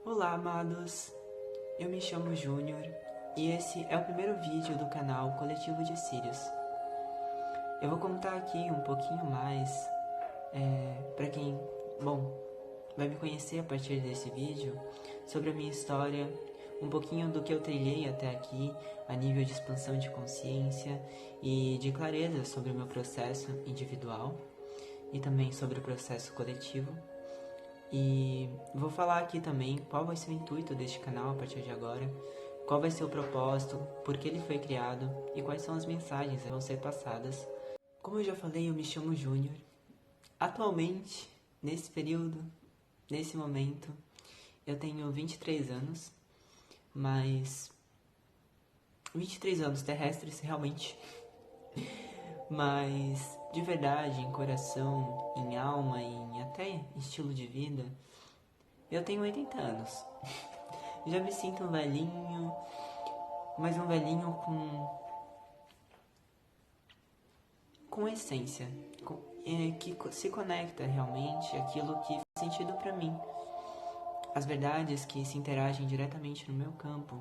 Olá, amados! Eu me chamo Júnior e esse é o primeiro vídeo do canal Coletivo de Sirius. Eu vou contar aqui um pouquinho mais para quem, vai me conhecer a partir desse vídeo sobre a minha história, um pouquinho do que eu trilhei até aqui a nível de expansão de consciência e de clareza sobre o meu processo individual e também sobre o processo coletivo. E vou falar aqui também qual vai ser o intuito deste canal a partir de agora, qual vai ser o propósito, por que ele foi criado e quais são as mensagens que vão ser passadas. Como eu já falei, eu me chamo Júnior. Atualmente, nesse período, nesse momento, eu tenho 23 anos, mas 23 anos terrestres realmente, mas de verdade, em coração, em alma, em até estilo de vida, eu tenho 80 anos. Já me sinto um velhinho, mas um velhinho com essência, que se conecta realmente àquilo que faz sentido para mim. As verdades que se interagem diretamente no meu campo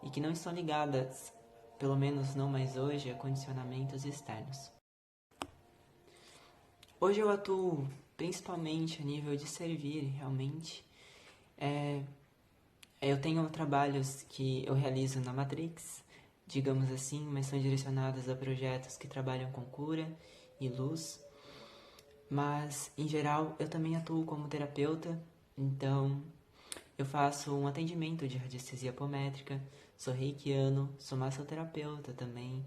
e que não estão ligadas, pelo menos não mais hoje, a condicionamentos externos. Hoje eu atuo principalmente a nível de servir, realmente. Eu tenho trabalhos que eu realizo na Matrix, digamos assim, mas são direcionados a projetos que trabalham com cura e luz. Mas, em geral, eu também atuo como terapeuta, então eu faço um atendimento de radiestesia apométrica, sou reikiano, sou massoterapeuta também.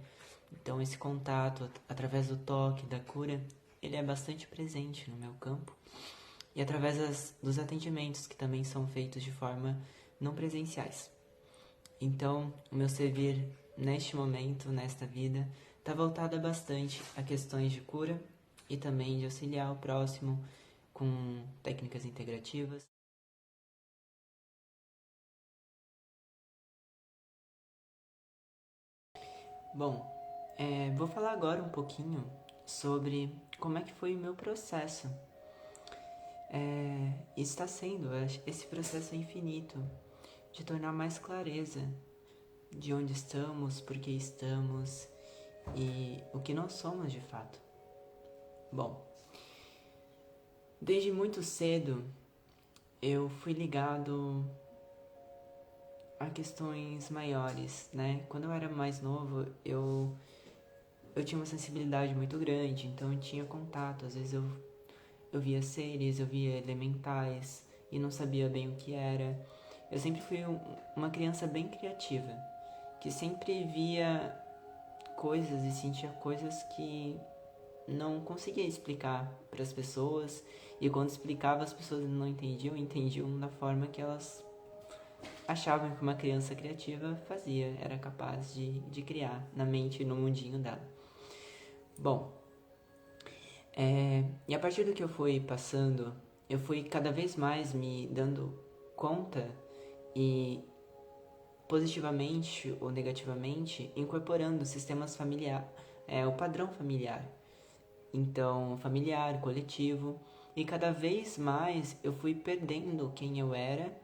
Então esse contato através do toque, da cura, ele é bastante presente no meu campo. E através dos atendimentos que também são feitos de forma não presenciais. Então, o meu servir neste momento, nesta vida, está voltado bastante a questões de cura e também de auxiliar o próximo com técnicas integrativas. Bom, vou falar agora um pouquinho sobre como é que foi o meu processo. Está sendo, esse processo é infinito, de tornar mais clareza de onde estamos, por que estamos e o que nós somos de fato. Bom, desde muito cedo eu fui ligado a questões maiores, né? Quando eu era mais novo, eu tinha uma sensibilidade muito grande, então eu tinha contato. Às vezes eu via seres, eu via elementais e não sabia bem o que era. Eu sempre fui uma criança bem criativa, que sempre via coisas e sentia coisas que não conseguia explicar para as pessoas, e quando explicava as pessoas não entendiam da forma que elas achavam que uma criança criativa fazia, era capaz de criar na mente e no mundinho dela. Bom, e a partir do que eu fui passando, eu fui cada vez mais me dando conta e positivamente ou negativamente incorporando sistemas familiares, o padrão familiar. Então, familiar, coletivo, e cada vez mais eu fui perdendo quem eu era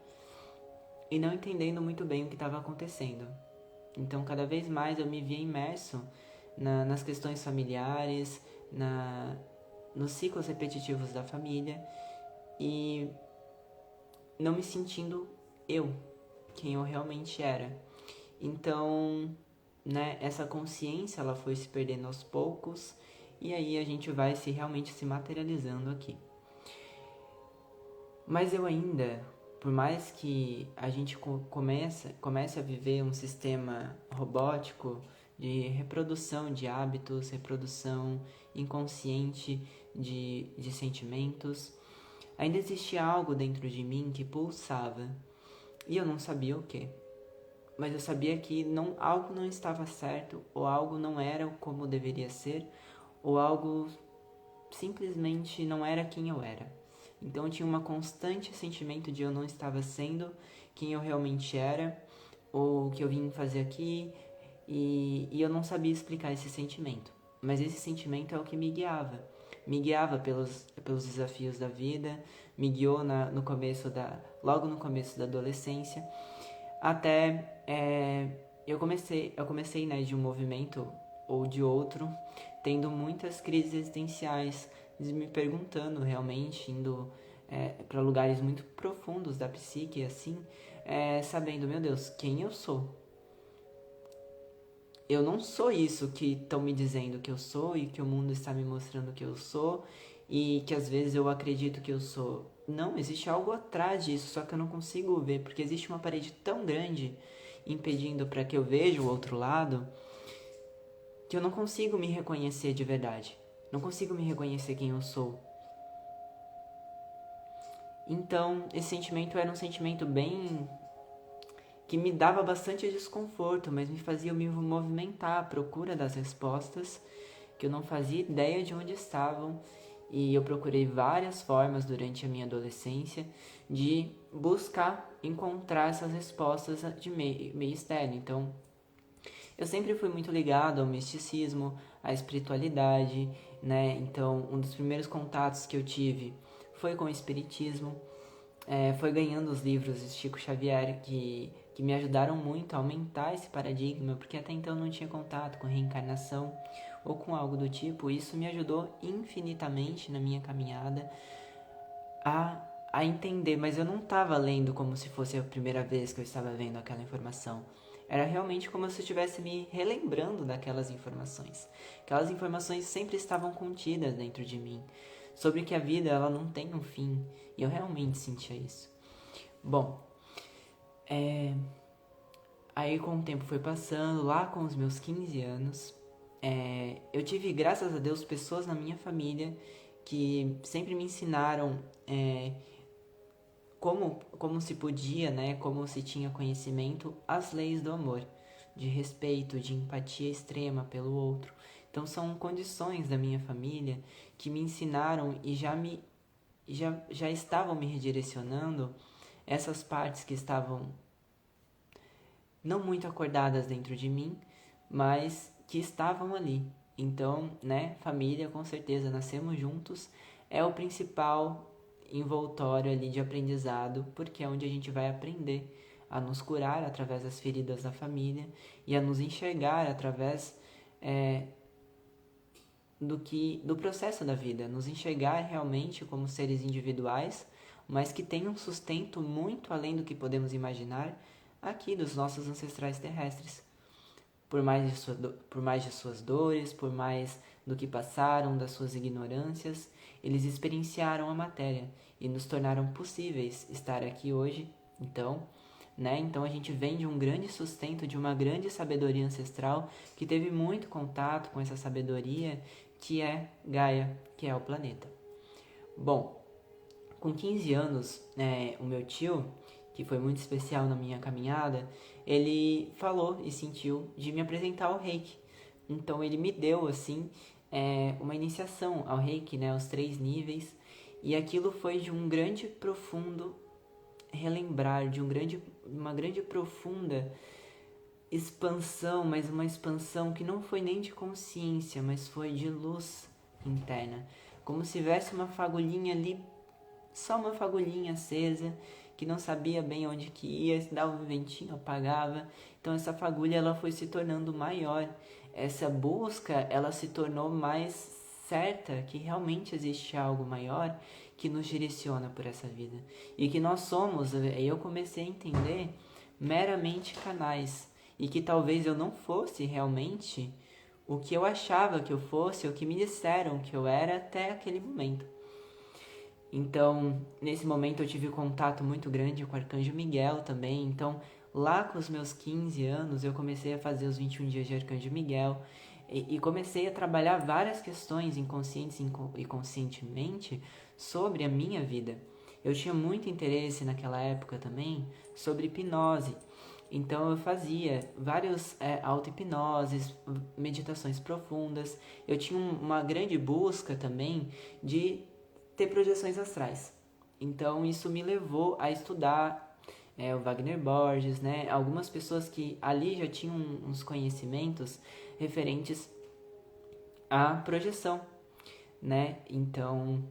e não entendendo muito bem o que estava acontecendo. Então, cada vez mais eu me via imerso nas questões familiares, nos ciclos repetitivos da família e não me sentindo eu, quem eu realmente era. Então, essa consciência ela foi se perdendo aos poucos e aí a gente vai realmente se materializando aqui. Mas eu ainda, por mais que a gente comece a viver um sistema robótico de reprodução de hábitos, reprodução inconsciente de sentimentos, ainda existia algo dentro de mim que pulsava e eu não sabia o que. Mas eu sabia que algo não estava certo, ou algo não era como deveria ser, ou algo simplesmente não era quem eu era. Então eu tinha um constante sentimento de eu não estava sendo quem eu realmente era, ou o que eu vim fazer aqui, e eu não sabia explicar esse sentimento. Mas esse sentimento é o que me guiava. me guiava pelos desafios da vida, me guiou logo no começo da adolescência, até eu comecei, né, de um movimento ou de outro, tendo muitas crises existenciais, me perguntando realmente, indo para lugares muito profundos da psique, assim, sabendo, meu Deus, quem eu sou? Eu não sou isso que estão me dizendo que eu sou e que o mundo está me mostrando que eu sou e que às vezes eu acredito que eu sou. Não, existe algo atrás disso, só que eu não consigo ver, porque existe uma parede tão grande impedindo para que eu veja o outro lado, que eu não consigo me reconhecer de verdade. Não consigo me reconhecer quem eu sou. Então, esse sentimento era um sentimento bem... que me dava bastante desconforto, mas me fazia me movimentar à procura das respostas, que eu não fazia ideia de onde estavam, e eu procurei várias formas durante a minha adolescência de buscar encontrar essas respostas de meio externo. Então, eu sempre fui muito ligado ao misticismo, à espiritualidade, né? Então, um dos primeiros contatos que eu tive foi com o espiritismo, foi ganhando os livros de Chico Xavier que me ajudaram muito a aumentar esse paradigma, porque até então eu não tinha contato com reencarnação ou com algo do tipo. Isso me ajudou infinitamente na minha caminhada a entender, mas eu não estava lendo como se fosse a primeira vez que eu estava vendo aquela informação. Era realmente como se eu estivesse me relembrando daquelas informações. Aquelas informações sempre estavam contidas dentro de mim, sobre que a vida ela não tem um fim, e eu realmente sentia isso. Bom, aí com o tempo foi passando, lá com os meus 15 anos, eu tive, graças a Deus, pessoas na minha família que sempre me ensinaram como se podia, né, como se tinha conhecimento, as leis do amor, de respeito, de empatia extrema pelo outro. Então são condições da minha família que me ensinaram e já estavam me redirecionando essas partes que estavam não muito acordadas dentro de mim, mas que estavam ali. Então, né, família, com certeza, nascemos juntos, é o principal envoltório ali de aprendizado, porque é onde a gente vai aprender a nos curar através das feridas da família e a nos enxergar através do processo da vida, nos enxergar realmente como seres individuais, mas que têm um sustento muito além do que podemos imaginar aqui dos nossos ancestrais terrestres. Por mais de suas dores, por mais do que passaram, das suas ignorâncias, eles experienciaram a matéria e nos tornaram possíveis estar aqui hoje. Então, Então a gente vem de um grande sustento, de uma grande sabedoria ancestral que teve muito contato com essa sabedoria que é Gaia, que é o planeta. Bom, com 15 anos, o meu tio, que foi muito especial na minha caminhada, ele falou e sentiu de me apresentar ao Reiki. Então ele me deu, assim, uma iniciação ao Reiki, né, os 3 níveis, e aquilo foi de um grande profundo relembrar, de uma grande profunda expansão, mas uma expansão que não foi nem de consciência, mas foi de luz interna. Como se tivesse uma fagulhinha ali, só uma fagulhinha acesa, que não sabia bem onde que ia, se dava um ventinho, apagava. Então essa fagulha ela foi se tornando maior. Essa busca ela se tornou mais certa que realmente existe algo maior que nos direciona por essa vida. E que nós somos, eu comecei a entender, meramente canais. E que talvez eu não fosse realmente o que eu achava que eu fosse, o que me disseram que eu era até aquele momento. Então, nesse momento eu tive contato muito grande com o Arcanjo Miguel também. Então, lá com os meus 15 anos, eu comecei a fazer os 21 dias de Arcanjo Miguel e comecei a trabalhar várias questões inconscientes e conscientemente sobre a minha vida. Eu tinha muito interesse naquela época também sobre hipnose. Então eu fazia várias auto-hipnoses, meditações profundas. Eu tinha uma grande busca também de ter projeções astrais. Então isso me levou a estudar o Wagner Borges, né? Algumas pessoas que ali já tinham uns conhecimentos referentes à projeção, né? Então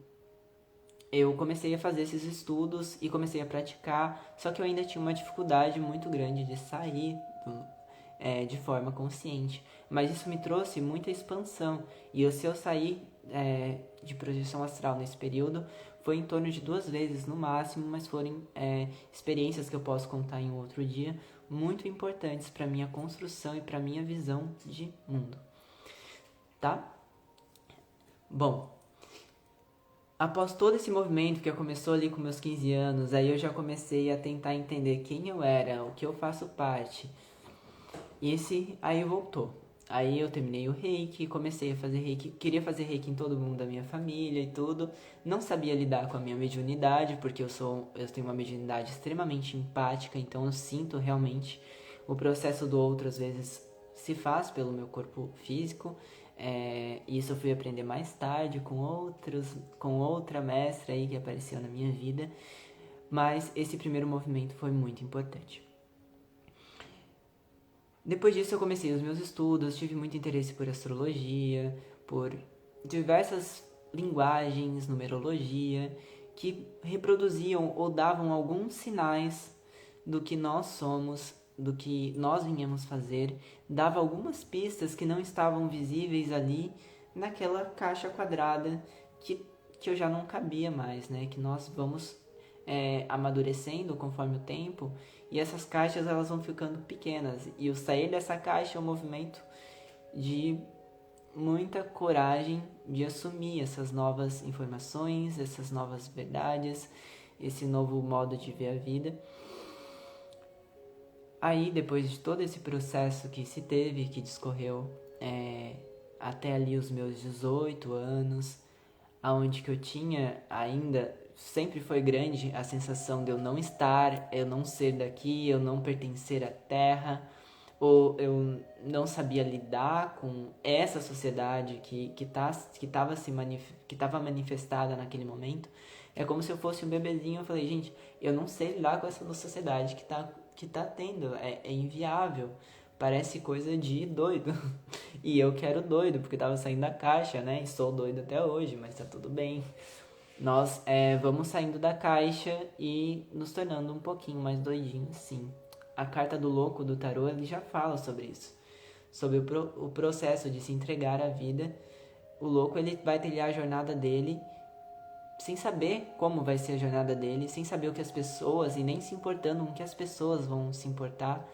eu comecei a fazer esses estudos e comecei a praticar, só que eu ainda tinha uma dificuldade muito grande de sair de forma consciente. Mas isso me trouxe muita expansão. E se eu sair de projeção astral nesse período, foi em torno de 2 vezes no máximo, mas foram experiências que eu posso contar em outro dia, muito importantes para minha construção e para minha visão de mundo. Tá? Bom, após todo esse movimento que começou ali com meus 15 anos, aí eu já comecei a tentar entender quem eu era, o que eu faço parte. E aí voltou. Aí eu terminei o reiki, comecei a fazer reiki, queria fazer reiki em todo mundo da minha família e tudo. Não sabia lidar com a minha mediunidade, porque eu tenho uma mediunidade extremamente empática, então eu sinto realmente o processo do outro, às vezes se faz pelo meu corpo físico. Isso eu fui aprender mais tarde com outra mestra aí que apareceu na minha vida. Mas esse primeiro movimento foi muito importante. Depois disso eu comecei os meus estudos, tive muito interesse por astrologia, por diversas linguagens, numerologia, que reproduziam ou davam alguns sinais do que nós somos, do que nós vinhamos fazer, dava algumas pistas que não estavam visíveis ali naquela caixa quadrada que eu já não cabia mais, né? Que nós vamos amadurecendo conforme o tempo e essas caixas elas vão ficando pequenas e o sair dessa caixa é um movimento de muita coragem de assumir essas novas informações, essas novas verdades, esse novo modo de ver a vida. Aí depois de todo esse processo que se teve, que discorreu até ali os meus 18 anos, aonde que eu tinha ainda, sempre foi grande a sensação de eu não estar, eu não ser daqui, eu não pertencer à terra, ou eu não sabia lidar com essa sociedade que estava manifestada naquele momento. É como se eu fosse um bebezinho, eu falei, gente, eu não sei lidar com essa sociedade que tá tendo, é inviável. Parece coisa de doido. E eu que era o doido, porque tava saindo da caixa, né? E sou doido até hoje, mas tá tudo bem. Nós vamos saindo da caixa e nos tornando um pouquinho mais doidinhos, sim. A carta do louco do tarô, ele já fala sobre isso. Sobre o processo de se entregar à vida. O louco, ele vai trilhar a jornada dele sem saber como vai ser a jornada dele, sem saber o que as pessoas, e nem se importando com o que as pessoas vão se importar,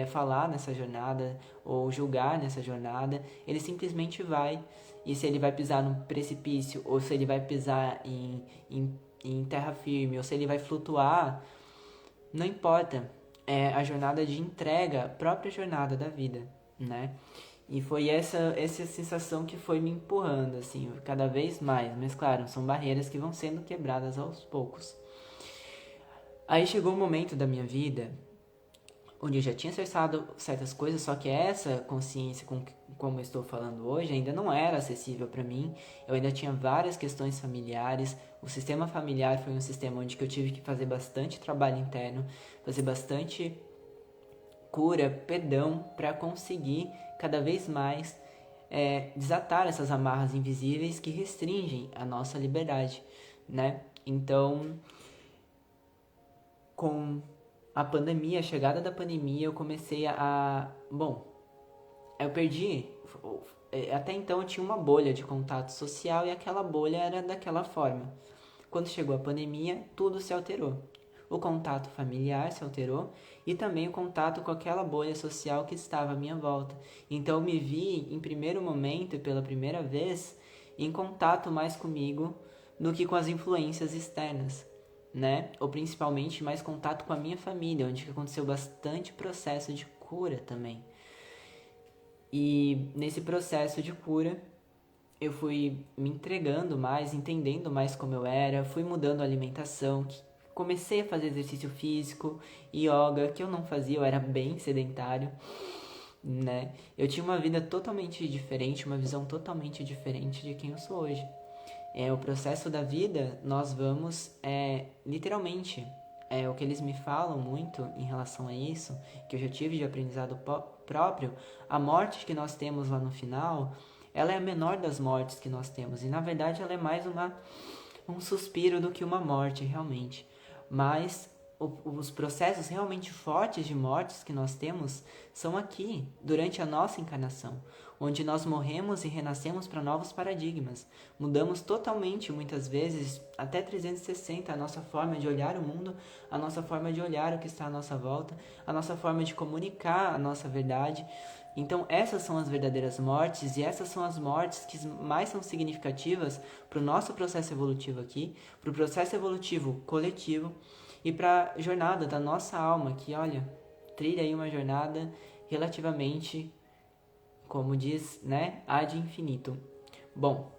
falar nessa jornada, ou julgar nessa jornada. Ele simplesmente vai, e se ele vai pisar num precipício, ou se ele vai pisar em terra firme, ou se ele vai flutuar, não importa. É a jornada de entrega, a própria jornada da vida, né? E foi essa sensação que foi me empurrando, assim, cada vez mais. Mas, claro, são barreiras que vão sendo quebradas aos poucos. Aí chegou um momento da minha vida onde eu já tinha acessado certas coisas, só que essa consciência, como eu estou falando hoje, ainda não era acessível para mim. Eu ainda tinha várias questões familiares. O sistema familiar foi um sistema onde eu tive que fazer bastante trabalho interno, fazer bastante cura, perdão, para conseguir cada vez mais desatar essas amarras invisíveis que restringem a nossa liberdade, né? Então, com a pandemia, a chegada da pandemia, eu comecei Bom, eu perdi... Até então eu tinha uma bolha de contato social e aquela bolha era daquela forma. Quando chegou a pandemia, tudo se alterou. O contato familiar se alterou e também o contato com aquela bolha social que estava à minha volta. Então eu me vi, em primeiro momento e pela primeira vez, em contato mais comigo do que com as influências externas, né? Ou principalmente mais contato com a minha família, onde aconteceu bastante processo de cura também. E nesse processo de cura, eu fui me entregando mais, entendendo mais como eu era, fui mudando a alimentação, comecei a fazer exercício físico, yoga, que eu não fazia, eu era bem sedentário, né? Eu tinha uma vida totalmente diferente, uma visão totalmente diferente de quem eu sou hoje. O processo da vida, nós vamos, literalmente, o que eles me falam muito em relação a isso, que eu já tive de aprendizado próprio, a morte que nós temos lá no final ela é a menor das mortes que nós temos. E na verdade ela é mais um suspiro do que uma morte realmente. Mas os processos realmente fortes de mortes que nós temos são aqui, durante a nossa encarnação, onde nós morremos e renascemos para novos paradigmas. Mudamos totalmente, muitas vezes, até 360, a nossa forma de olhar o mundo, a nossa forma de olhar o que está à nossa volta, a nossa forma de comunicar a nossa verdade. Então essas são as verdadeiras mortes, e essas são as mortes que mais são significativas para o nosso processo evolutivo aqui, para o processo evolutivo coletivo e para a jornada da nossa alma, que, olha, trilha aí uma jornada relativamente, como diz, né, ad infinitum. Bom,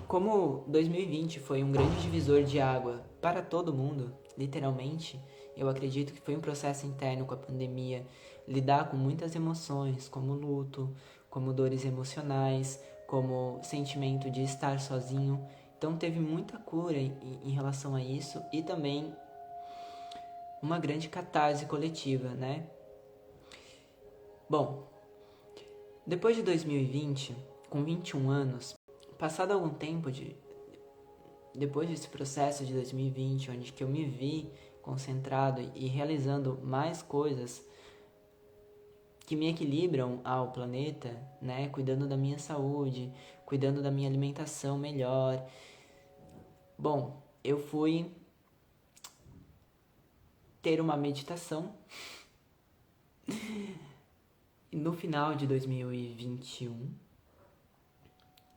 como 2020 foi um grande divisor de água para todo mundo, literalmente, eu acredito que foi um processo interno com a pandemia, lidar com muitas emoções, como luto, como dores emocionais, como sentimento de estar sozinho. Então teve muita cura em relação a isso e também uma grande catarse coletiva, né? Bom, depois de 2020, com 21 anos, passado algum tempo depois desse processo de 2020, onde que eu me vi concentrado e realizando mais coisas que me equilibram ao planeta, né? Cuidando da minha saúde, cuidando da minha alimentação melhor. Bom, eu fui ter uma meditação no final de 2021.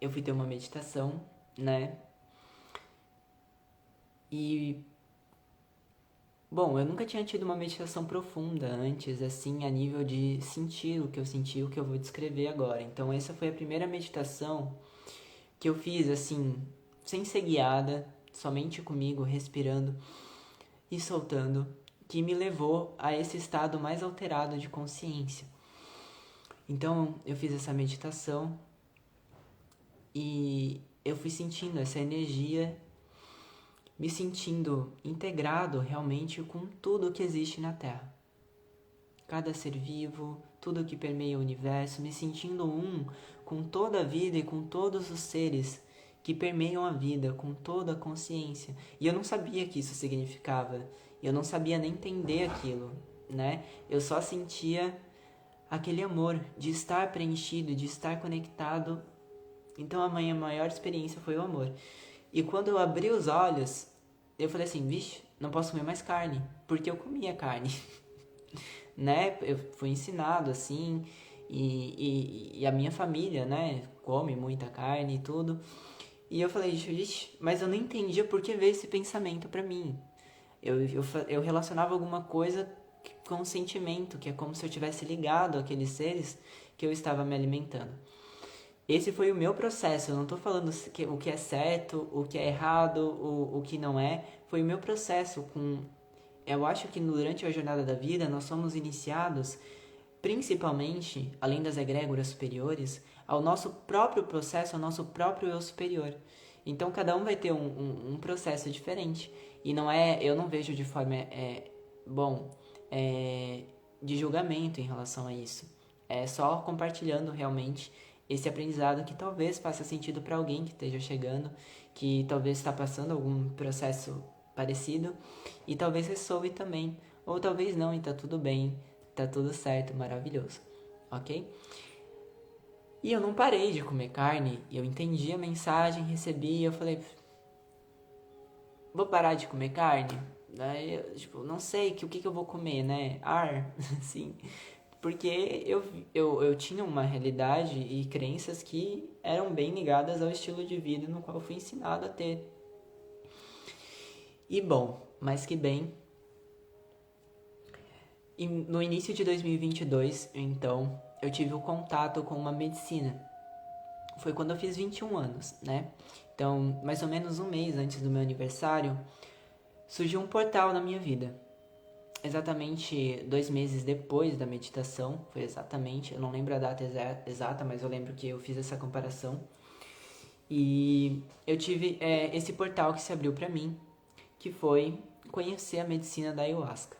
Eu fui ter uma meditação, né? E bom, eu nunca tinha tido uma meditação profunda antes, assim, a nível de sentir o que eu senti, o que eu vou descrever agora. Então, essa foi a primeira meditação que eu fiz, assim, sem ser guiada, somente comigo, respirando e soltando, que me levou a esse estado mais alterado de consciência. Então, eu fiz essa meditação e eu fui sentindo essa energia, me sentindo integrado realmente com tudo que existe na Terra. Cada ser vivo, tudo que permeia o universo, me sentindo um com toda a vida e com todos os seres que permeiam a vida, com toda a consciência. E eu não sabia que isso significava, eu não sabia nem entender aquilo, né? Eu só sentia aquele amor de estar preenchido, de estar conectado. Então a minha maior experiência foi o amor. E quando eu abri os olhos, eu falei assim, vixe, não posso comer mais carne, porque eu comia carne, né? Eu fui ensinado assim, e a minha família, né, come muita carne e tudo. E eu falei, vixe, mas eu não entendia por que veio esse pensamento pra mim. Eu relacionava alguma coisa com um sentimento, que é como se eu tivesse ligado àqueles seres que eu estava me alimentando. Esse foi o meu processo, eu não estou falando o que é certo, o que é errado, o que não é. Foi o meu processo com... Eu acho que durante a jornada da vida nós somos iniciados, principalmente, além das egrégoras superiores, ao nosso próprio processo, ao nosso próprio eu superior. Então cada um vai ter um processo diferente. E não é, eu não vejo de forma, de julgamento em relação a isso. É só compartilhando realmente esse aprendizado que talvez faça sentido para alguém que esteja chegando, que talvez está passando algum processo parecido e talvez ressoe também, ou talvez não, e tá tudo bem, tá tudo certo, maravilhoso, ok? E eu não parei de comer carne, eu entendi a mensagem, recebi, eu falei, vou parar de comer carne? Daí eu, tipo, não sei o que eu vou comer, né? Ar, assim. Porque eu tinha uma realidade e crenças que eram bem ligadas ao estilo de vida no qual eu fui ensinado a ter. E bom, mais que bem. E no início de 2022, então, eu tive o contato com uma medicina. Foi quando eu fiz 21 anos, né? Então, mais ou menos um mês antes do meu aniversário, surgiu um portal na minha vida. Exatamente 2 meses depois da meditação, foi exatamente, eu não lembro a data exata, mas eu lembro que eu fiz essa comparação. E eu tive esse portal que se abriu para mim, que foi conhecer a medicina da ayahuasca.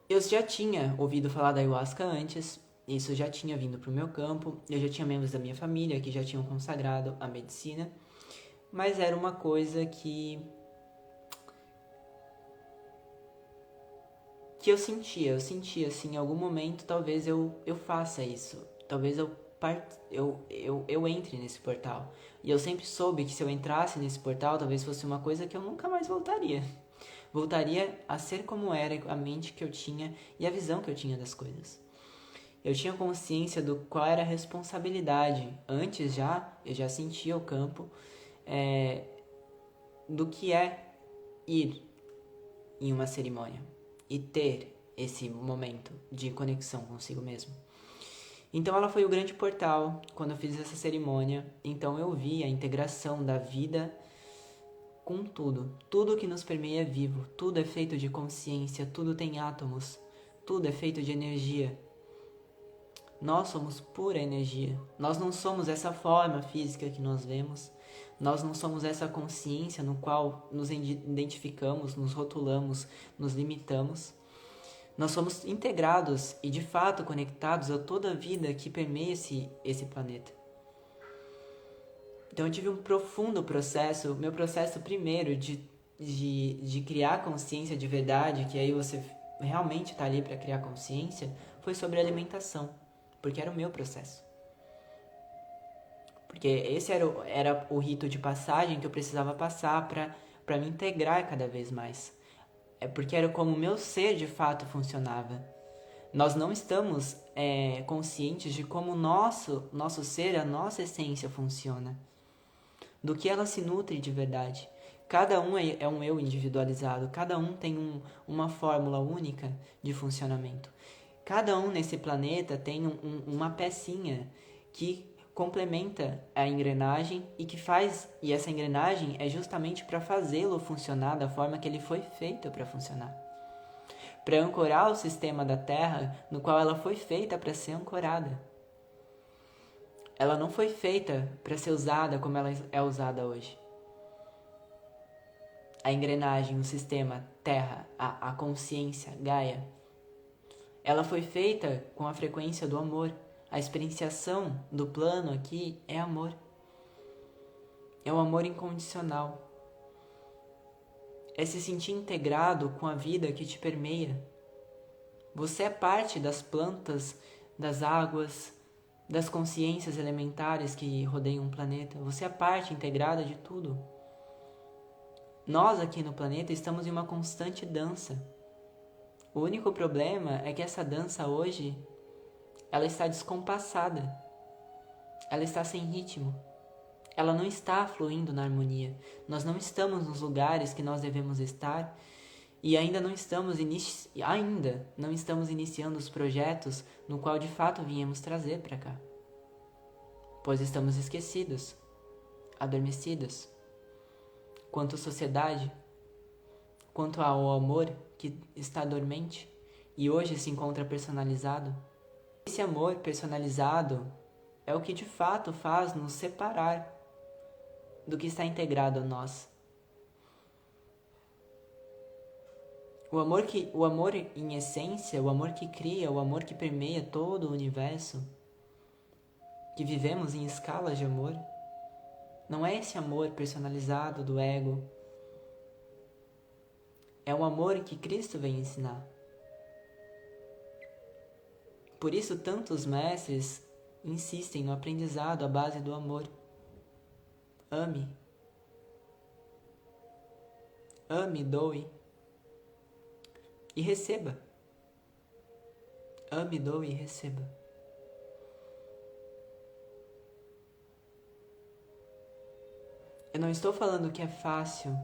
Eu já tinha ouvido falar da ayahuasca antes, isso já tinha vindo pro meu campo, eu já tinha membros da minha família que já tinham consagrado a medicina, mas era uma coisa que eu sentia assim, em algum momento talvez eu faça isso, talvez eu entre nesse portal. E eu sempre soube que se eu entrasse nesse portal, talvez fosse uma coisa que eu nunca mais voltaria. Voltaria a ser como era a mente que eu tinha e a visão que eu tinha das coisas. Eu tinha consciência do qual era a responsabilidade. Antes eu já sentia o campo do que é ir em uma cerimônia e ter esse momento de conexão consigo mesmo. Então ela foi o grande portal quando eu fiz essa cerimônia. Então eu vi a integração da vida com tudo. Tudo que nos permeia é vivo. Tudo é feito de consciência. Tudo tem átomos. Tudo é feito de energia. Nós somos pura energia. Nós não somos essa forma física que nós vemos. Nós não somos essa consciência no qual nos identificamos, nos rotulamos, nos limitamos. Nós somos integrados e de fato conectados a toda a vida que permeia esse planeta. Então eu tive um profundo processo, meu processo primeiro de criar consciência de verdade, que aí você realmente está ali para criar consciência, foi sobre alimentação, porque era o meu processo. Porque esse era o rito de passagem que eu precisava passar para me integrar cada vez mais. É porque era como o meu ser de fato funcionava. Nós não estamos conscientes de como o nosso ser, a nossa essência funciona. Do que ela se nutre de verdade. Cada um é um eu individualizado. Cada um tem uma fórmula única de funcionamento. Cada um nesse planeta tem uma pecinha que complementa a engrenagem e essa engrenagem é justamente para fazê-lo funcionar da forma que ele foi feito para funcionar. Para ancorar o sistema da Terra no qual ela foi feita para ser ancorada. Ela não foi feita para ser usada como ela é usada hoje. A engrenagem, o sistema Terra, a consciência, Gaia, ela foi feita com a frequência do amor. A experienciação do plano aqui é amor. É um amor incondicional. É se sentir integrado com a vida que te permeia. Você é parte das plantas, das águas, das consciências elementares que rodeiam o planeta. Você é parte integrada de tudo. Nós aqui no planeta estamos em uma constante dança. O único problema é que essa dança hoje ela está descompassada. Ela está sem ritmo. Ela não está fluindo na harmonia. Nós não estamos nos lugares que nós devemos estar e ainda não estamos iniciando os projetos no qual de fato viemos trazer para cá. Pois estamos esquecidos, adormecidos. Quanto à sociedade, quanto ao amor que está dormente e hoje se encontra personalizado, esse amor personalizado é o que de fato faz nos separar do que está integrado a nós. O amor em essência, o amor que cria, o amor que permeia todo o universo, que vivemos em escalas de amor, não é esse amor personalizado do ego. É o amor que Cristo vem ensinar. Por isso tantos mestres insistem no aprendizado à base do amor. Ame. Ame, doe. E receba. Ame, doe e receba. Eu não estou falando que é fácil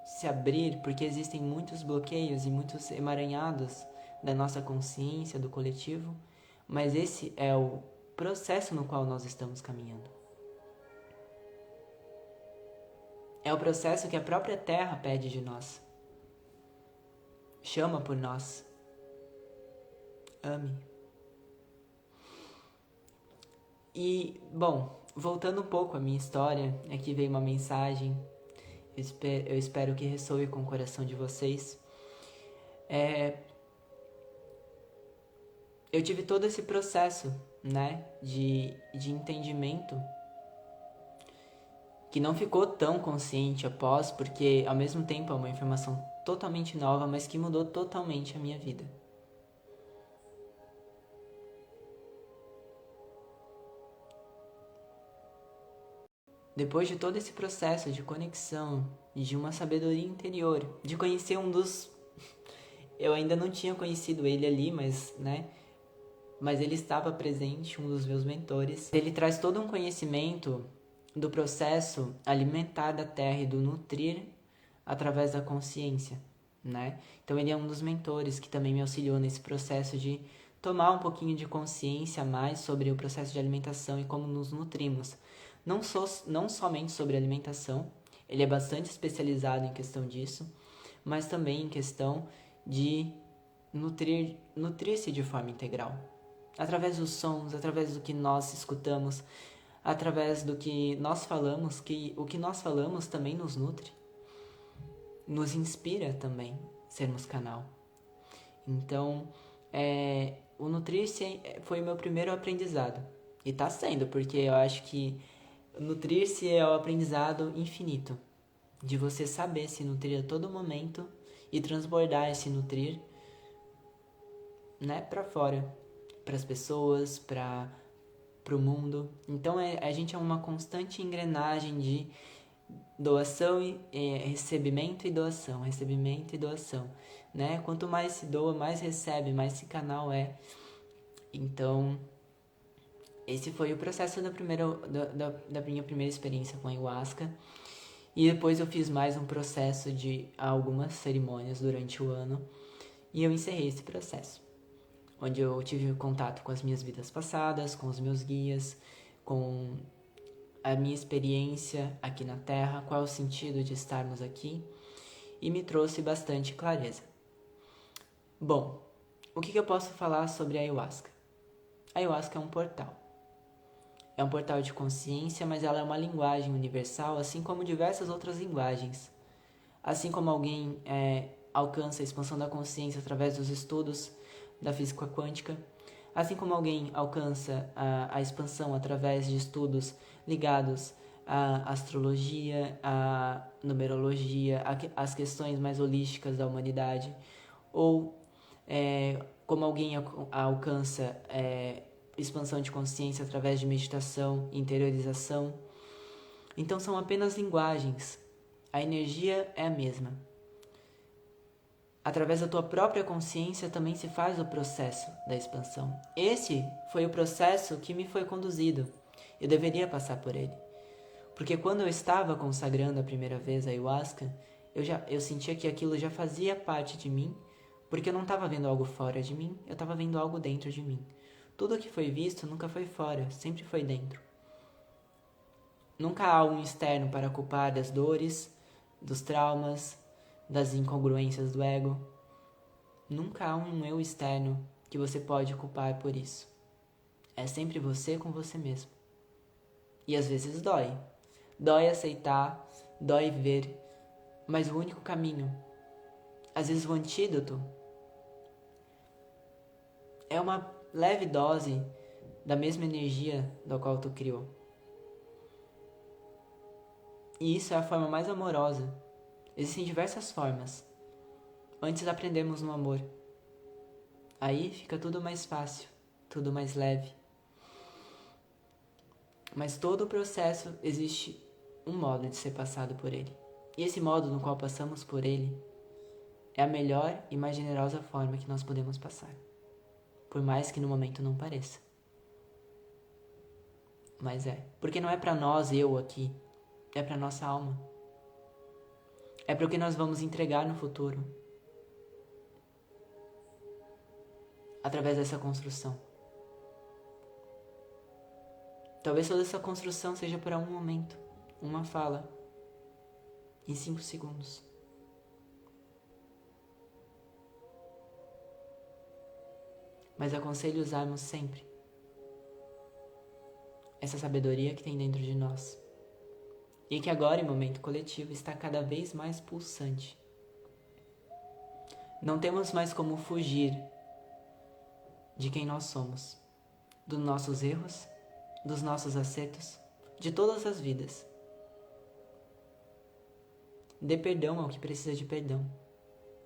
se abrir, porque existem muitos bloqueios e muitos emaranhados da nossa consciência, do coletivo, mas esse é o processo no qual nós estamos caminhando. É o processo que a própria Terra pede de nós. Chama por nós. Ame. E, bom, voltando um pouco à minha história, aqui veio uma mensagem. Eu espero que ressoe com o coração de vocês. eu tive todo esse processo, né, de entendimento que não ficou tão consciente após, porque ao mesmo tempo é uma informação totalmente nova, mas que mudou totalmente a minha vida. Depois de todo esse processo de conexão, de uma sabedoria interior, de conhecer um dos... Eu ainda não tinha conhecido ele ali, mas ele estava presente, um dos meus mentores. Ele traz todo um conhecimento do processo alimentar da terra e do nutrir através da consciência, né? Então ele é um dos mentores que também me auxiliou nesse processo de tomar um pouquinho de consciência a mais sobre o processo de alimentação e como nos nutrimos. Não somente sobre alimentação, ele é bastante especializado em questão disso, mas também em questão de nutrir-se de forma integral. Através dos sons, através do que nós escutamos, através do que nós falamos, que o que nós falamos também nos nutre, nos inspira também sermos canal. Então, o nutrir-se foi o meu primeiro aprendizado. E tá sendo, porque eu acho que nutrir-se é o aprendizado infinito. De você saber se nutrir a todo momento e transbordar esse nutrir, né, pra fora. Para as pessoas, para o mundo. Então a gente é uma constante engrenagem de doação e recebimento e doação, recebimento e doação, né? Quanto mais se doa, mais recebe, mais esse canal é. Então, esse foi o processo da minha primeira experiência com a ayahuasca. E depois eu fiz mais um processo de algumas cerimônias durante o ano. E eu encerrei esse processo, onde eu tive contato com as minhas vidas passadas, com os meus guias, com a minha experiência aqui na Terra, qual é o sentido de estarmos aqui, e me trouxe bastante clareza. Bom, o que eu posso falar sobre a ayahuasca? A ayahuasca é um portal. É um portal de consciência, mas ela é uma linguagem universal, assim como diversas outras linguagens. Assim como alguém alcança a expansão da consciência através dos estudos da física quântica, assim como alguém alcança a expansão através de estudos ligados à astrologia, à numerologia, às questões mais holísticas da humanidade, ou como alguém alcança expansão de consciência através de meditação e interiorização. Então são apenas linguagens. A energia é a mesma. Através da tua própria consciência também se faz o processo da expansão. Esse foi o processo que me foi conduzido. Eu deveria passar por ele. Porque quando eu estava consagrando a primeira vez a ayahuasca, eu sentia que aquilo já fazia parte de mim, porque eu não estava vendo algo fora de mim, eu estava vendo algo dentro de mim. Tudo que foi visto nunca foi fora, sempre foi dentro. Nunca há um externo para culpar das dores, dos traumas, das incongruências do ego. Nunca há um eu externo que você pode culpar por isso. É sempre você com você mesmo. E às vezes dói. Dói aceitar, dói ver, mas o único caminho, às vezes o antídoto, é uma leve dose da mesma energia da qual tu criou. E isso é a forma mais amorosa. Existem diversas formas. Antes aprendemos no amor. Aí fica tudo mais fácil, tudo mais leve. Mas todo o processo existe um modo de ser passado por ele. E esse modo no qual passamos por ele é a melhor e mais generosa forma que nós podemos passar. Por mais que no momento não pareça. Mas é. Porque não é pra nós, eu aqui. É pra nossa alma. É para o que nós vamos entregar no futuro. Através dessa construção. Talvez toda essa construção seja para um momento. Uma fala. Em 5 segundos. Mas aconselho usarmos sempre essa sabedoria que tem dentro de nós. E que agora, em momento coletivo, está cada vez mais pulsante. Não temos mais como fugir de quem nós somos, dos nossos erros, dos nossos acertos, de todas as vidas. Dê perdão ao que precisa de perdão.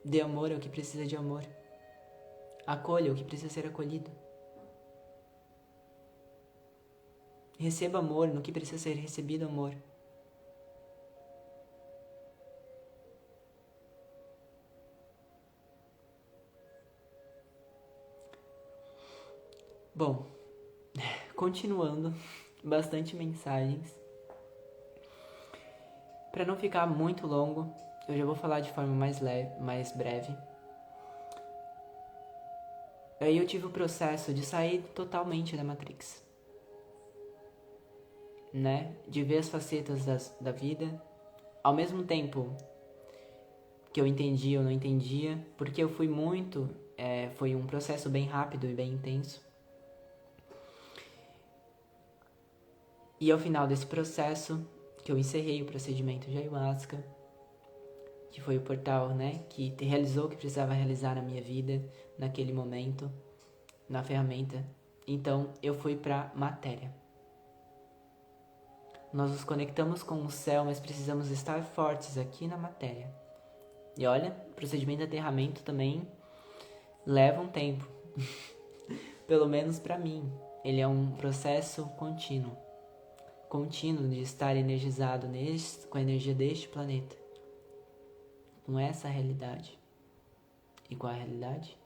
Dê amor ao que precisa de amor. Acolha o que precisa ser acolhido. Receba amor no que precisa ser recebido amor. Bom, continuando, bastante mensagens. Para não ficar muito longo, eu já vou falar de forma mais breve. Aí eu tive o processo de sair totalmente da Matrix, né? De ver as facetas da vida, ao mesmo tempo que eu entendia ou não entendia, porque eu fui foi um processo bem rápido e bem intenso. E ao final desse processo, que eu encerrei o procedimento de Ayahuasca, que foi o portal, né, que realizou o que precisava realizar na minha vida, naquele momento, na ferramenta. Então, eu fui pra matéria. Nós nos conectamos com o céu, mas precisamos estar fortes aqui na matéria. E olha, o procedimento de aterramento também leva um tempo. Pelo menos pra mim. Ele é um processo contínuo de estar energizado com a energia deste planeta, com essa realidade. E qual a realidade?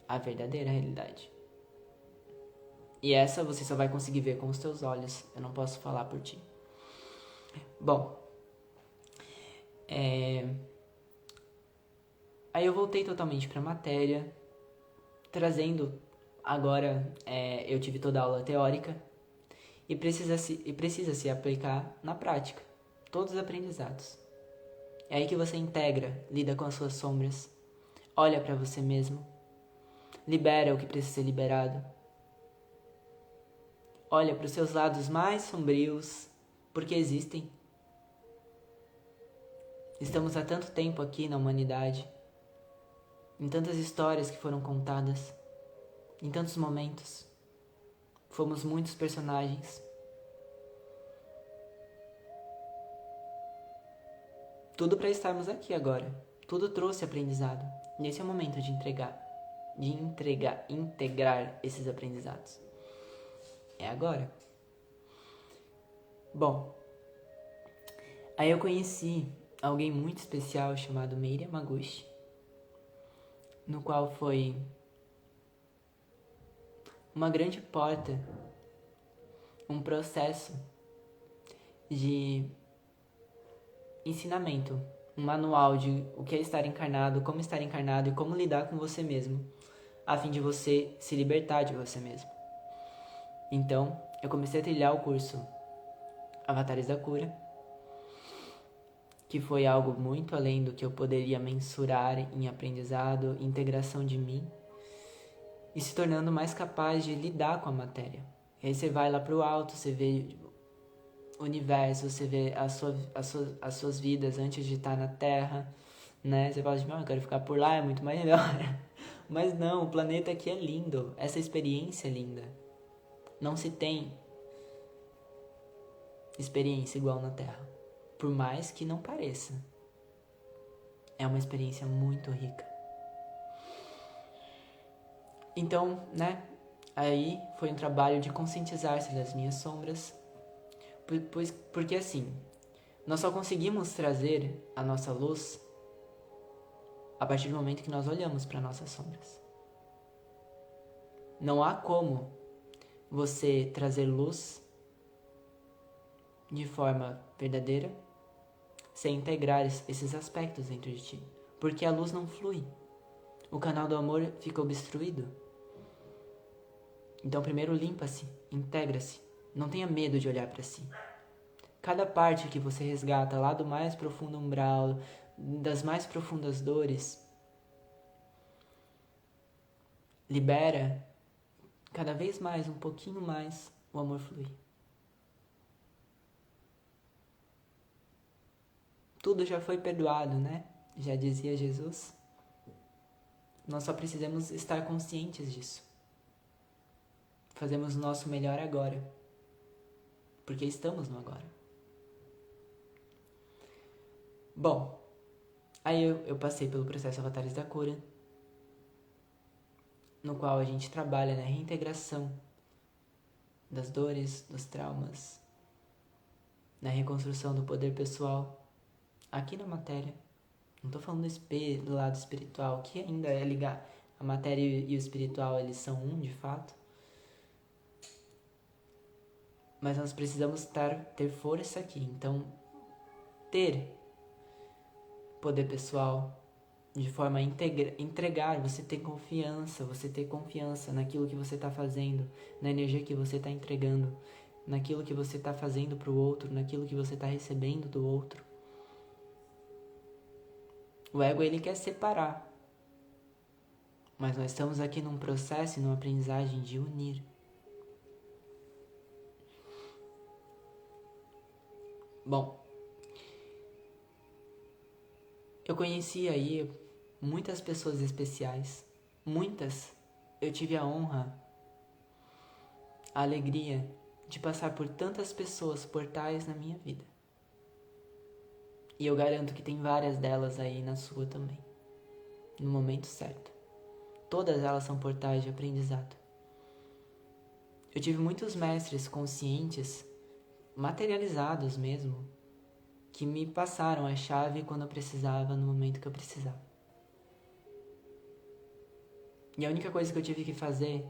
A verdadeira realidade. E essa você só vai conseguir ver com os teus olhos. Eu não posso falar por ti. Bom, aí eu voltei totalmente para a matéria, trazendo agora eu tive toda a aula teórica e precisa se aplicar na prática todos os aprendizados. É aí que você integra, lida com as suas sombras, olha para você mesmo, libera o que precisa ser liberado, olha para os seus lados mais sombrios, porque existem. Estamos há tanto tempo aqui na humanidade, em tantas histórias que foram contadas, em tantos momentos. Fomos muitos personagens. Tudo para estarmos aqui agora. Tudo trouxe aprendizado. E esse é o momento de integrar esses aprendizados. É agora. Bom, aí eu conheci alguém muito especial chamado Meire Yamaguchi, no qual foi uma grande porta, um processo de ensinamento, um manual de o que é estar encarnado e como lidar com você mesmo, a fim de você se libertar de você mesmo. Então, eu comecei a trilhar o curso Avatares da Cura, que foi algo muito além do que eu poderia mensurar em aprendizado, integração de mim, e se tornando mais capaz de lidar com a matéria. E aí você vai lá pro alto, você vê o universo, você vê as suas vidas antes de estar na Terra, né? Você fala assim, eu quero ficar por lá, é muito mais melhor. Mas não, o planeta aqui é lindo, essa experiência é linda. Não se tem experiência igual na Terra, por mais que não pareça. É uma experiência muito rica. Então, né, aí foi um trabalho de conscientizar-se das minhas sombras, porque assim, nós só conseguimos trazer a nossa luz a partir do momento que nós olhamos para nossas sombras. Não há como você trazer luz de forma verdadeira sem integrar esses aspectos dentro de ti, porque a luz não flui. O canal do amor fica obstruído. Então primeiro limpa-se, integra-se. Não tenha medo de olhar para si. Cada parte que você resgata lá do mais profundo umbral, das mais profundas dores, libera cada vez mais, um pouquinho mais, o amor flui. Tudo já foi perdoado, né? Já dizia Jesus. Nós só precisamos estar conscientes disso. Fazemos o nosso melhor agora, porque estamos no agora. Bom, aí eu passei pelo processo Avatares da Cura, no qual a gente trabalha na reintegração das dores, dos traumas, na reconstrução do poder pessoal, aqui na matéria. Não estou falando do lado espiritual, que ainda é ligar. A matéria e o espiritual, eles são um, de fato. Mas nós precisamos ter força aqui. Então, ter poder pessoal de forma a entregar, você ter confiança naquilo que você está fazendo, na energia que você está entregando, naquilo que você está fazendo para o outro, naquilo que você está recebendo do outro. O ego, ele quer separar, mas nós estamos aqui num processo e numa aprendizagem de unir. Bom, eu conheci aí muitas pessoas especiais, muitas. Eu tive a honra, a alegria de passar por tantas pessoas portais na minha vida. E eu garanto que tem várias delas aí na sua também, no momento certo. Todas elas são portais de aprendizado. Eu tive muitos mestres conscientes, materializados mesmo, que me passaram a chave quando eu precisava, no momento que eu precisava. E a única coisa que eu tive que fazer,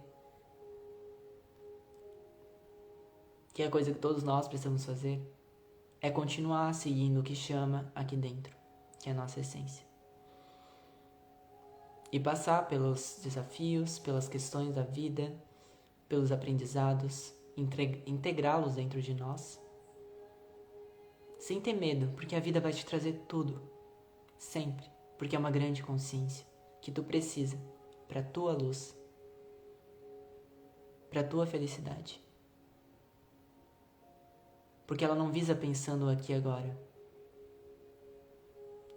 que é a coisa que todos nós precisamos fazer, é continuar seguindo o que chama aqui dentro, que é a nossa essência. E passar pelos desafios, pelas questões da vida, pelos aprendizados, integrá-los dentro de nós, sem ter medo, porque a vida vai te trazer tudo, sempre, porque é uma grande consciência que tu precisa para tua luz, para tua felicidade. Porque ela não visa pensando aqui e agora.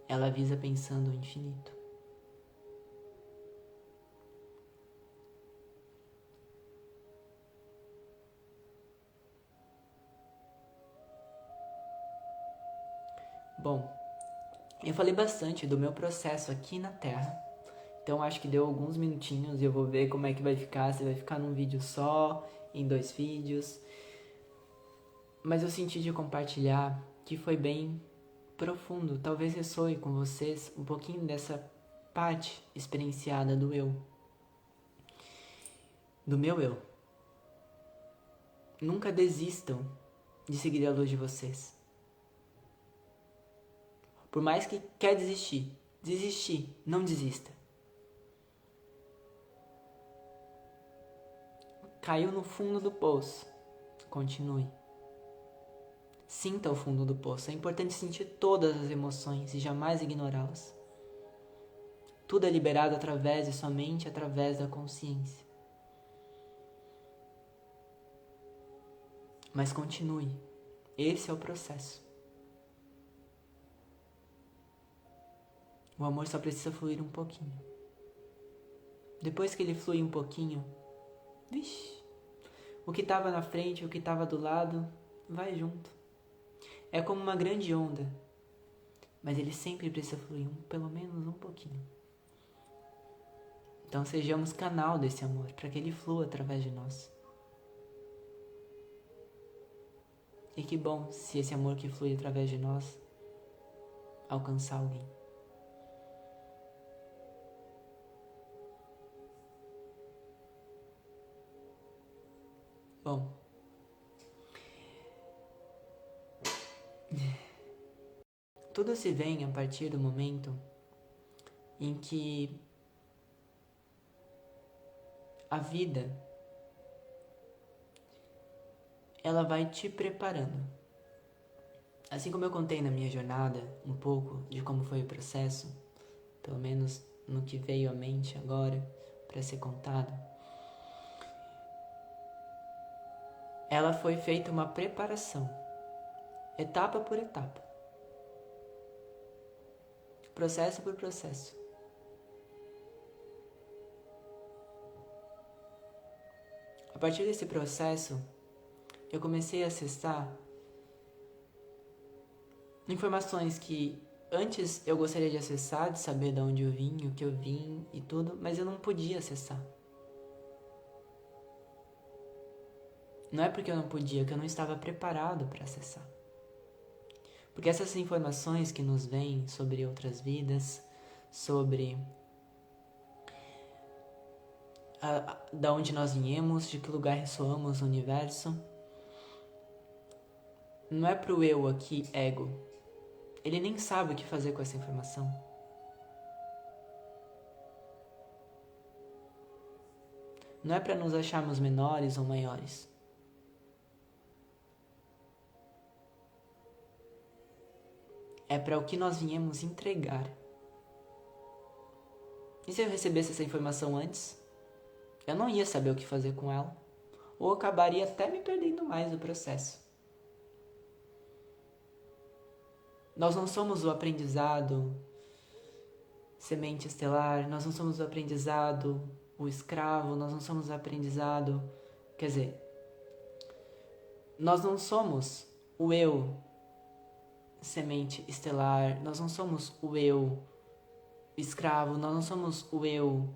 Ela visa pensando o infinito. Bom, eu falei bastante do meu processo aqui na Terra. Então acho que deu alguns minutinhos e eu vou ver como é que vai ficar. Se vai ficar num vídeo só, em 2 vídeos. Mas eu senti de compartilhar que foi bem profundo. Talvez ressoe com vocês um pouquinho dessa parte experienciada do eu. Do meu eu. Nunca desistam de seguir a luz de vocês. Por mais que quer desistir, não desista. Caiu no fundo do poço, continue. Sinta o fundo do poço. É importante sentir todas as emoções e jamais ignorá-las. Tudo é liberado através e somente através da consciência. Mas continue. Esse é o processo. O amor só precisa fluir um pouquinho. Depois que ele flui um pouquinho, vixe, o que estava na frente, o que estava do lado, vai junto. É como uma grande onda, mas ele sempre precisa fluir pelo menos um pouquinho. Então sejamos canal desse amor, para que ele flua através de nós. E que bom se esse amor que flui através de nós alcançar alguém. Bom, tudo se vem a partir do momento em que a vida, ela vai te preparando. Assim como eu contei na minha jornada um pouco de como foi o processo, pelo menos no que veio à mente agora para ser contado, ela foi feita uma preparação, etapa por etapa, processo por processo. A partir desse processo, eu comecei a acessar informações que antes eu gostaria de acessar, de saber de onde eu vim, o que eu vim e tudo, mas eu não podia acessar. Não é porque eu não podia, que eu não estava preparado para acessar. Porque essas informações que nos vêm sobre outras vidas, sobre da onde nós viemos, de que lugar ressoamos no universo, não é pro eu aqui, ego. Ele nem sabe o que fazer com essa informação. Não é para nos acharmos menores ou maiores. É para o que nós viemos entregar. E se eu recebesse essa informação antes, eu não ia saber o que fazer com ela, ou acabaria até me perdendo mais no processo. Nós não somos o aprendizado semente estelar, nós não somos o aprendizado o escravo, nós não somos o aprendizado, quer dizer, nós não somos o eu semente estelar, nós não somos o eu escravo, nós não somos o eu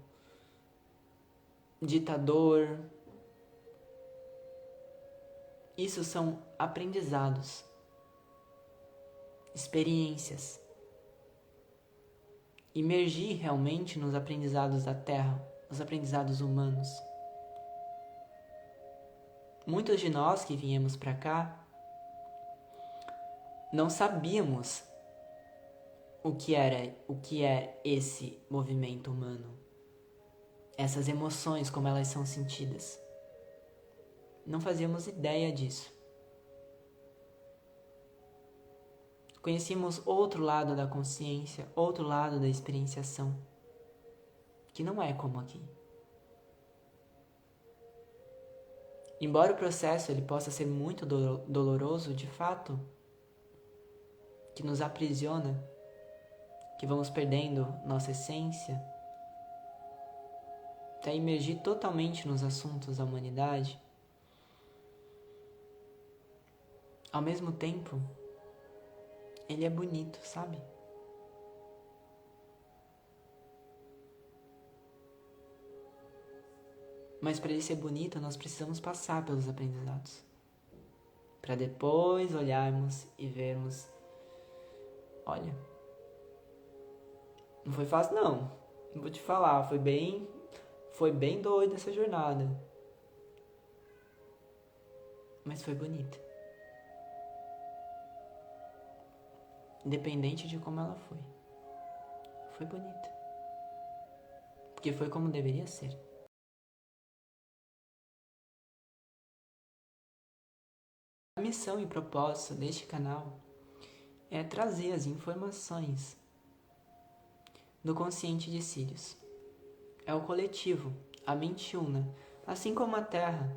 ditador. Isso são aprendizados, experiências. Imergir realmente nos aprendizados da Terra, os aprendizados humanos. Muitos de nós que viemos para cá não sabíamos o que é esse movimento humano, essas emoções, como elas são sentidas. Não fazíamos ideia disso. Conhecíamos outro lado da consciência, outro lado da experienciação, que não é como aqui. Embora o processo ele possa ser muito doloroso, de fato, que nos aprisiona, que vamos perdendo nossa essência, até imergir totalmente nos assuntos da humanidade, ao mesmo tempo, ele é bonito, sabe? Mas para ele ser bonito, nós precisamos passar pelos aprendizados. Para depois olharmos e vermos, olha, não foi fácil não. Não vou te falar, foi bem doida essa jornada. Mas foi bonita. Independente de como ela foi. Foi bonita. Porque foi como deveria ser. A missão e propósito deste canal é trazer as informações do consciente de Sirius. É o coletivo, a mente una. Assim como a Terra,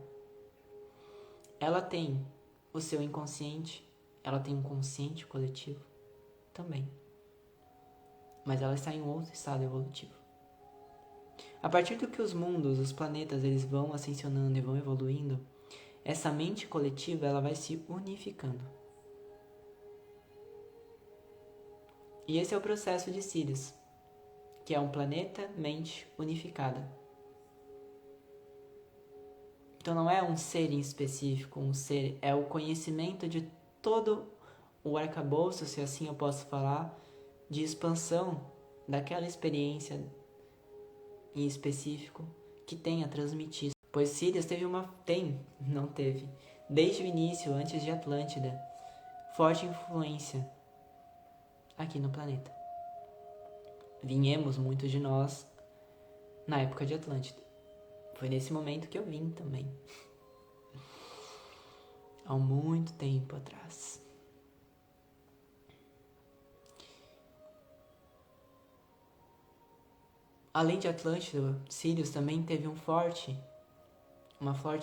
ela tem o seu inconsciente, ela tem um consciente coletivo também. Mas ela está em outro estado evolutivo. A partir do que os mundos, os planetas, eles vão ascensionando e vão evoluindo, essa mente coletiva ela vai se unificando. E esse é o processo de Sirius, que é um planeta-mente unificada. Então não é um ser em específico, um ser, é o conhecimento de todo o arcabouço, se assim eu posso falar, de expansão daquela experiência em específico que tem a transmitir. Pois Sirius não teve, desde o início, antes de Atlântida, forte influência aqui no planeta. Viemos muitos de nós na época de Atlântida. Foi nesse momento que eu vim também. Há muito tempo atrás. Além de Atlântida, Sirius também teve uma forte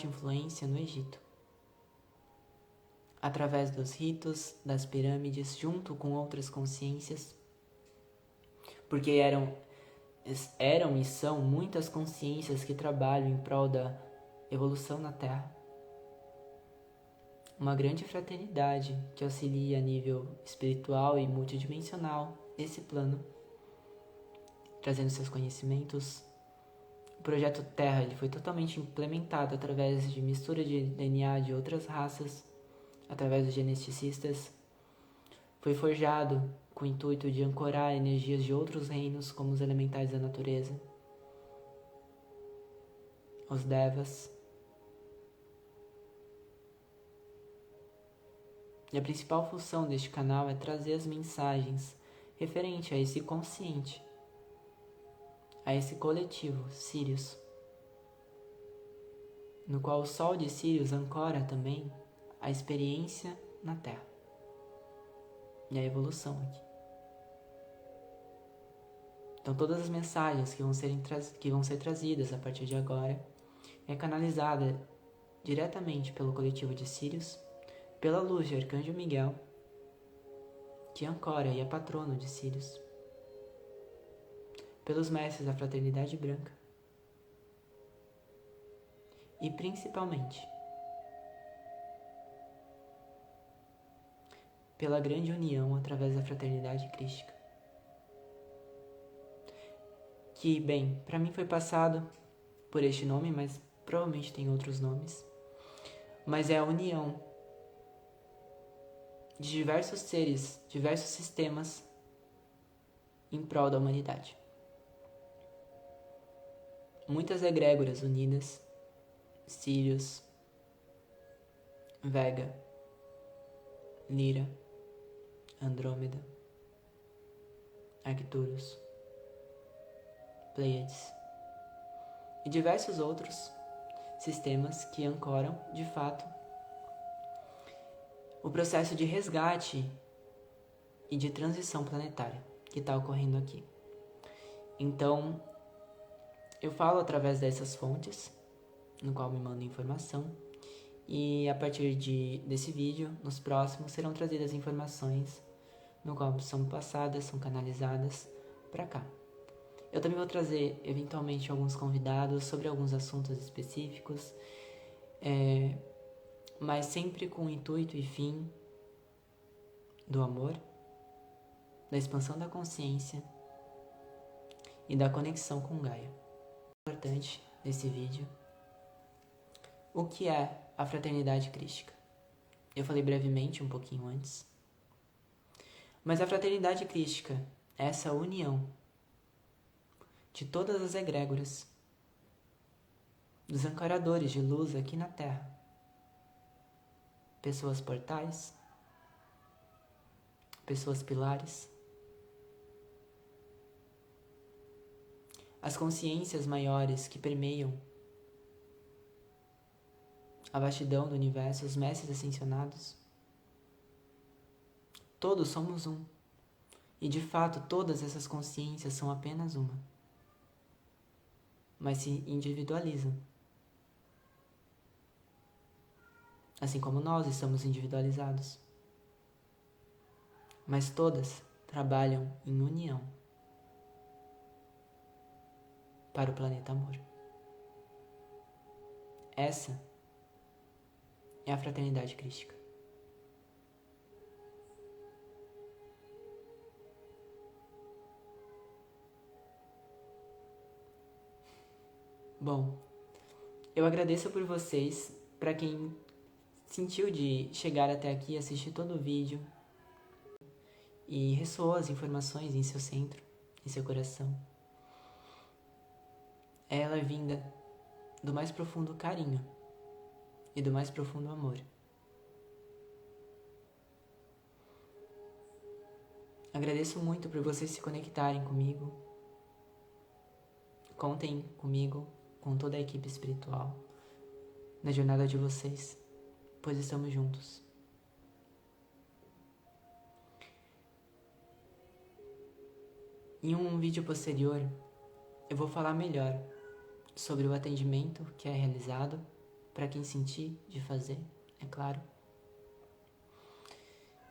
influência no Egito. Através dos ritos, das pirâmides, junto com outras consciências. Porque eram e são muitas consciências que trabalham em prol evolução na Terra, uma grande fraternidade que auxilia a nível espiritual e multidimensional esse plano, trazendo seus conhecimentos. O projeto Terra ele foi totalmente implementado através de mistura de DNA de outras raças, através dos geneticistas. Foi forjado com o intuito de ancorar energias de outros reinos, como os elementais da natureza, os Devas. E a principal função deste canal é trazer as mensagens referente a esse consciente, a esse coletivo, Sirius, no qual o Sol de Sirius ancora também a experiência na Terra e a evolução aqui. Então todas as mensagens que vão ser trazidas a partir de agora é canalizada diretamente pelo coletivo de Sirius, pela luz de Arcanjo Miguel, que ancora e é patrono de Sirius, pelos mestres da Fraternidade Branca e principalmente pela grande união através da Fraternidade Crística, que, bem, para mim foi passado por este nome, mas provavelmente tem outros nomes, mas é a união de diversos seres, diversos sistemas em prol da humanidade. Muitas egrégoras unidas, Sirius, Vega, Lyra, Andrômeda, Arcturus, Pleiades e diversos outros sistemas que ancoram, de fato, o processo de resgate e de transição planetária que está ocorrendo aqui. Então, eu falo através dessas fontes, no qual me mandam informação, e a partir desse vídeo, nos próximos, serão trazidas informações no qual são passadas, são canalizadas para cá. Eu também vou trazer, eventualmente, alguns convidados sobre alguns assuntos específicos, mas sempre com o intuito e fim do amor, da expansão da consciência e da conexão com Gaia. Importante nesse vídeo, o que é a Fraternidade Crística? Eu falei brevemente um pouquinho antes, mas a Fraternidade Crística é essa união de todas as egrégoras, dos ancoradores de luz aqui na Terra, pessoas portais, pessoas pilares, as consciências maiores que permeiam a vastidão do universo, os mestres ascensionados. Todos somos um. E de fato, todas essas consciências são apenas uma. Mas se individualizam. Assim como nós estamos individualizados. Mas todas trabalham em união para o planeta amor. Essa é a Fraternidade Crística. Bom, eu agradeço por vocês, para quem sentiu de chegar até aqui, assistir todo o vídeo e ressoou as informações em seu centro, em seu coração. Ela é vinda do mais profundo carinho e do mais profundo amor. Agradeço muito por vocês se conectarem comigo. Contem comigo, com toda a equipe espiritual, na jornada de vocês, pois estamos juntos. Em um vídeo posterior, eu vou falar melhor sobre o atendimento que é realizado, para quem sentir de fazer, é claro.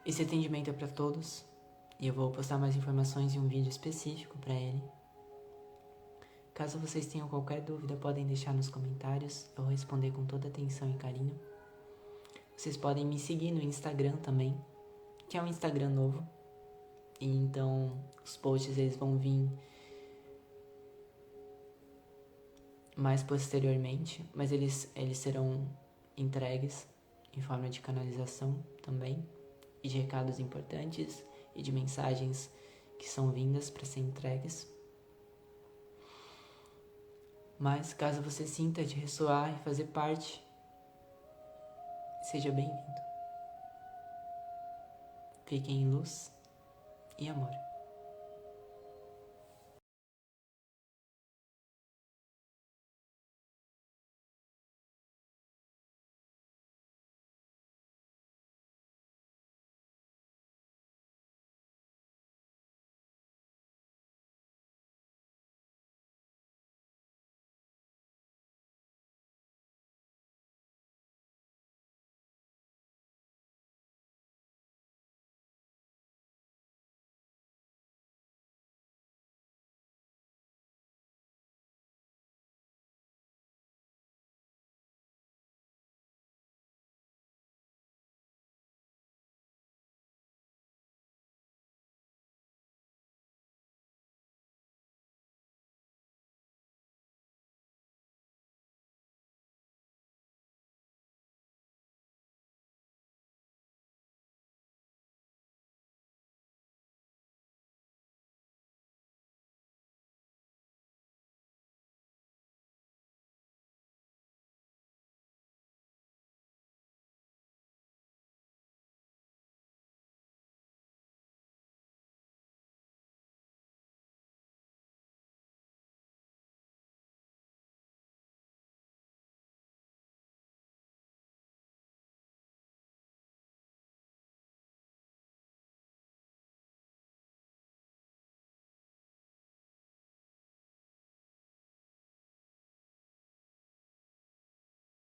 Esse atendimento é para todos, e eu vou postar mais informações em um vídeo específico para ele. Caso vocês tenham qualquer dúvida, podem deixar nos comentários, eu vou responder com toda atenção e carinho. Vocês podem me seguir no Instagram também, que é um Instagram novo, e então os posts eles vão vir mais posteriormente, mas eles serão entregues em forma de canalização também, e de recados importantes e de mensagens que são vindas para ser entregues. Mas caso você sinta de ressoar e fazer parte, seja bem-vindo. Fiquem em luz e amor.